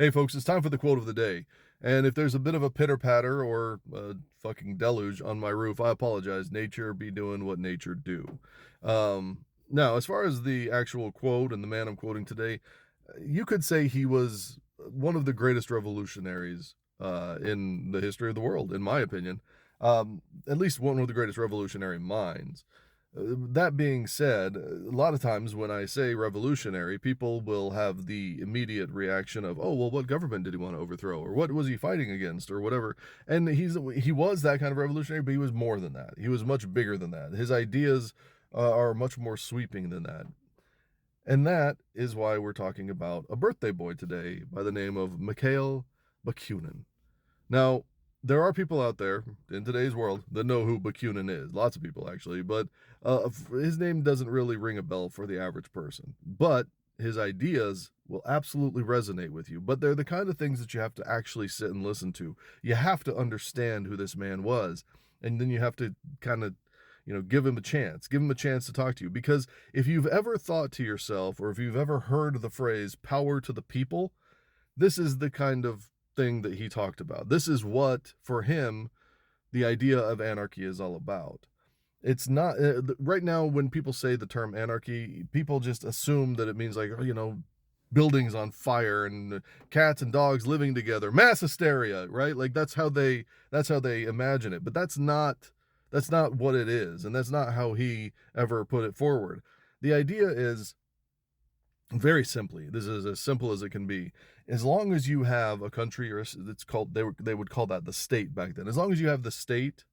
Hey folks, it's time for the quote of the day. And if there's a bit of a pitter patter or a fucking deluge on my roof, I apologize. Nature be doing what nature do. Now, as far as the actual quote and the man I'm quoting today, you could say he was one of the greatest revolutionaries in the history of the world, in my opinion. At least one of the greatest revolutionary minds. That being said, a lot of times when I say revolutionary, people will have the immediate reaction of, "Oh, well, what government did he want to overthrow, or what was he fighting against, or whatever." And he was that kind of revolutionary, but he was more than that. He was much bigger than that. His ideas are much more sweeping than that, and that is why we're talking about a birthday boy today by the name of Mikhail Bakunin. Now, there are people out there in today's world that know who Bakunin is. Lots of people, actually, but his name doesn't really ring a bell for the average person. But his ideas will absolutely resonate with you. But they're the kind of things that you have to actually sit and listen to. You have to understand who this man was, and then you have to kind of give him a chance, to talk to you. Because if you've ever thought to yourself, or if you've ever heard the phrase power to the people, this is the kind of thing that he talked about. This is what, for him, the idea of anarchy is all about. It's not right now when people say the term anarchy, people just assume that it means like, buildings on fire and cats and dogs living together, mass hysteria, right? Like that's how they imagine it. But that's not what it is, and that's not how he ever put it forward. The idea is very simply, this is as simple as it can be. As long as you have a country, or it's called, they would call that the state back then. As long as you have the state,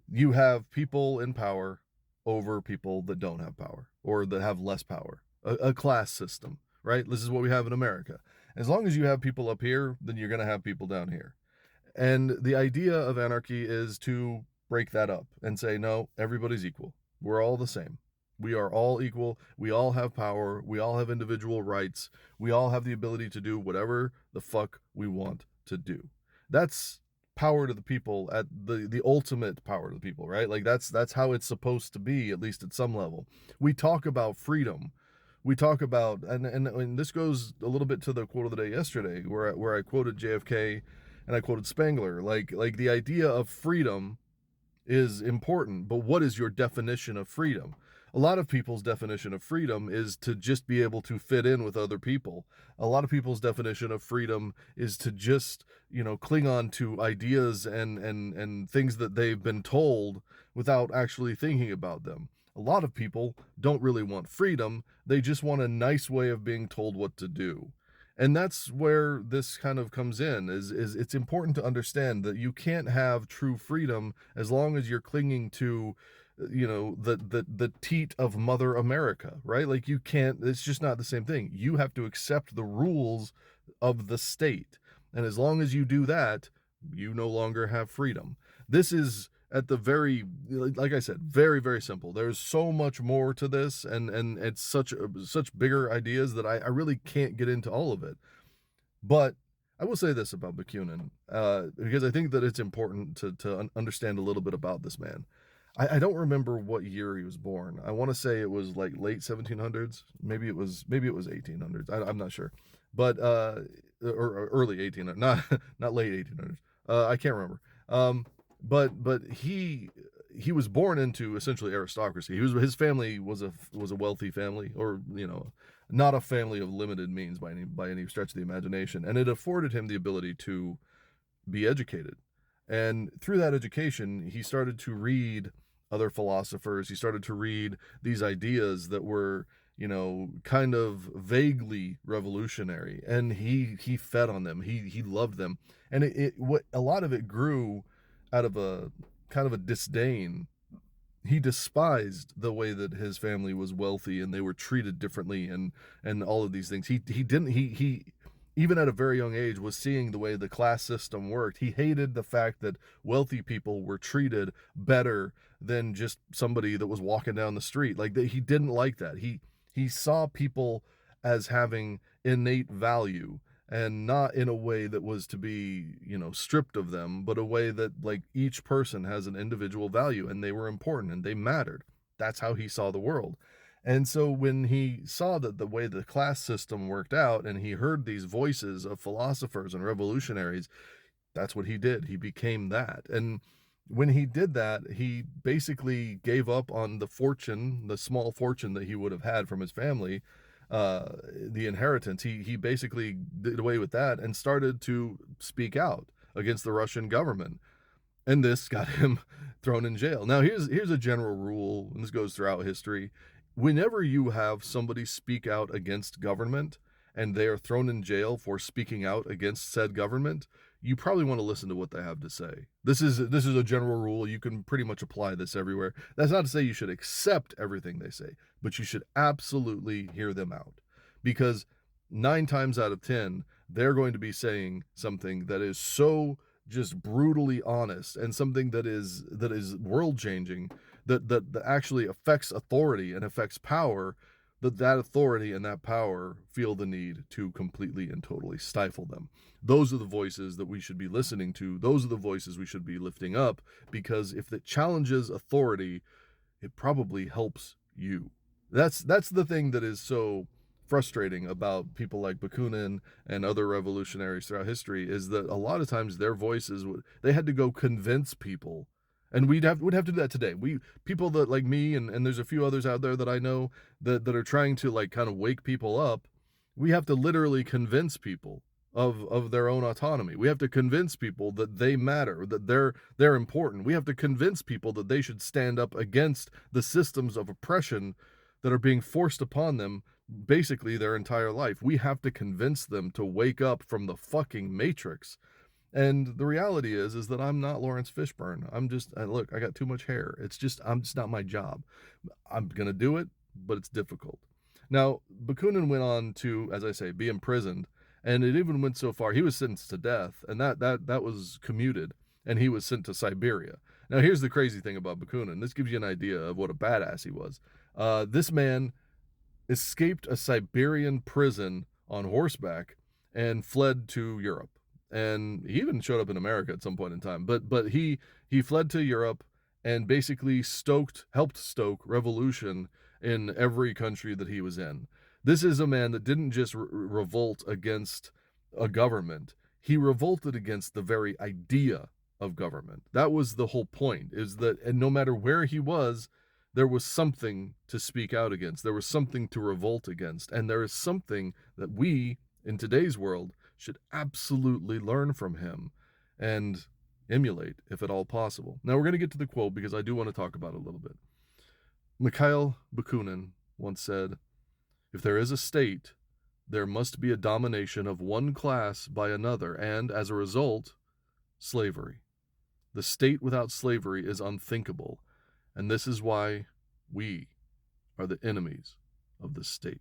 you have people in power over people that don't have power or that have less power. A class system, right? This is what we have in America. As long as you have people up here, then you're going to have people down here. And the idea of anarchy is to break that up and say, no, everybody's equal. We're all the same. We are all equal. We all have power. We all have individual rights. We all have the ability to do whatever the fuck we want to do. That's power to the people, at the ultimate power to the people, right? Like that's how it's supposed to be, at least at some level. We talk about freedom. We talk about, and this goes a little bit to the quote of the day yesterday, where I quoted JFK and I quoted Spangler. Like the idea of freedom is important, but what is your definition of freedom? A lot of people's definition of freedom is to just be able to fit in with other people. A lot of people's definition of freedom is to just, cling on to ideas and things that they've been told without actually thinking about them. A lot of people don't really want freedom. They just want a nice way of being told what to do. And that's where this kind of comes in, is it's important to understand that you can't have true freedom as long as you're clinging to the teat of Mother America, right? Like you can't, it's just not the same thing. You have to accept the rules of the state, and as long as you do that, you no longer have freedom. This is, at the very, like I said, very, very simple. There's so much more to this, and it's such bigger ideas that I really can't get into all of it. But I will say this about Bakunin, because I think that it's important to understand a little bit about this man. I don't remember what year he was born. I want to say it was like late 1700s. Maybe it was 1800s. I'm not sure, but or early 1800s, not late 1800s. I can't remember. But he was born into essentially aristocracy. His family was a wealthy family, or not a family of limited means by any stretch of the imagination, and it afforded him the ability to be educated. And through that education, he started to read other philosophers. He started to read these ideas that were, kind of vaguely revolutionary, and he fed on them. He loved them, and what a lot of it grew out of a kind of a disdain. He despised the way that his family was wealthy and they were treated differently, and all of these things. He didn't he even at a very young age was seeing the way the class system worked. He hated the fact that wealthy people were treated better than just somebody that was walking down the street. Like he didn't like that. He saw people as having innate value, and not in a way that was to be, stripped of them, but a way that, like, each person has an individual value and they were important and they mattered. That's how he saw the world. And so when he saw that the way the class system worked out and he heard these voices of philosophers and revolutionaries, that's what he did. He became that. And when he did that, he basically gave up on the fortune, the small fortune that he would have had from his family, the inheritance. He basically did away with that and started to speak out against the Russian government, and this got him thrown in jail. Now, here's a general rule, and this goes throughout history. Whenever you have somebody speak out against government and they are thrown in jail for speaking out against said government, you probably want to listen to what they have to say. This is a general rule. You can pretty much apply this everywhere. That's not to say you should accept everything they say, but you should absolutely hear them out, because 9 times out of 10 they're going to be saying something that is so just brutally honest, and something that is world changing, that actually affects authority and affects power, that authority and that power feel the need to completely and totally stifle them. Those are the voices that we should be listening to. Those are the voices we should be lifting up, because if it challenges authority, it probably helps you. That's the thing that is so frustrating about people like Bakunin and other revolutionaries throughout history, is that a lot of times their voices, they had to go convince people. And we'd have to do that today. We People that like me, and there's a few others out there that I know that are trying to like kind of wake people up. We have to literally convince people of their own autonomy. We have to convince people that they matter, that they're important. We have to convince people that they should stand up against the systems of oppression that are being forced upon them basically their entire life. We have to convince them to wake up from the fucking matrix. And the reality is that I'm not Lawrence Fishburne. I'm just, look, I got too much hair. I'm just not my job. I'm going to do it, but it's difficult. Now, Bakunin went on to, as I say, be imprisoned, and it even went so far, he was sentenced to death, and that was commuted, and he was sent to Siberia. Now, here's the crazy thing about Bakunin. This gives you an idea of what a badass he was. This man escaped a Siberian prison on horseback and fled to Europe. And he even showed up in America at some point in time. But he fled to Europe and basically helped stoke revolution in every country that he was in. This is a man that didn't just revolt against a government. He revolted against the very idea of government. That was the whole point, is that, and no matter where he was, there was something to speak out against. There was something to revolt against. And there is something that we, in today's world, should absolutely learn from him and emulate, if at all possible. Now, we're going to get to the quote because I do want to talk about it a little bit. Mikhail Bakunin once said, "If there is a state, there must be a domination of one class by another, and, as a result, slavery. The state without slavery is unthinkable, and this is why we are the enemies of the state."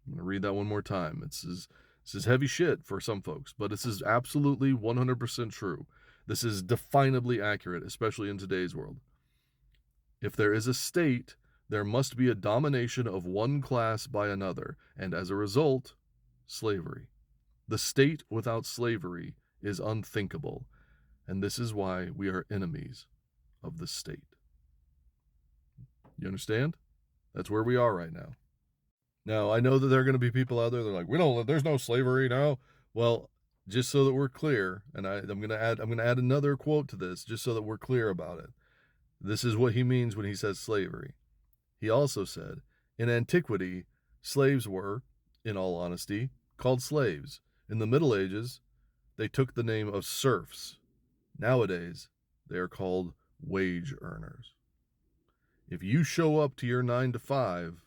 I'm going to read that one more time. This is heavy shit for some folks, but this is absolutely 100% true. This is definably accurate, especially in today's world. If there is a state, there must be a domination of one class by another, and as a result, slavery. The state without slavery is unthinkable, and this is why we are enemies of the state. You understand? That's where we are right now. Now, I know that there are going to be people out there that are like, there's no slavery now. Well, just so that we're clear, and I'm going to add another quote to this just so that we're clear about it. This is what he means when he says slavery. He also said, in antiquity, slaves were, in all honesty, called slaves. In the Middle Ages, they took the name of serfs. Nowadays, they are called wage earners. If you show up to your 9 to 5,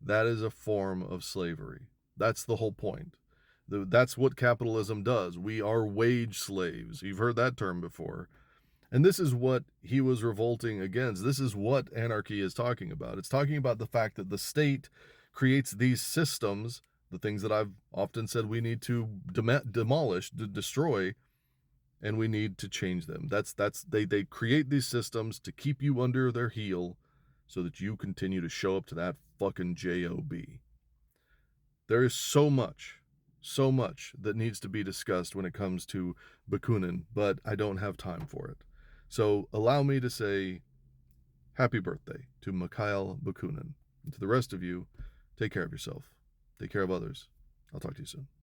that is a form of slavery. That's the whole point. That's what capitalism does. We are wage slaves. You've heard that term before. And this is what he was revolting against. This is what anarchy is talking about. It's talking about the fact that the state creates these systems, the things that I've often said we need to demolish, to destroy, and we need to change them. They create these systems to keep you under their heel so that you continue to show up to that fucking job. There is so much that needs to be discussed when it comes to Bakunin, but I don't have time for it. So allow me to say happy birthday to Mikhail Bakunin. And to the rest of you, take care of yourself. Take care of others. I'll talk to you soon.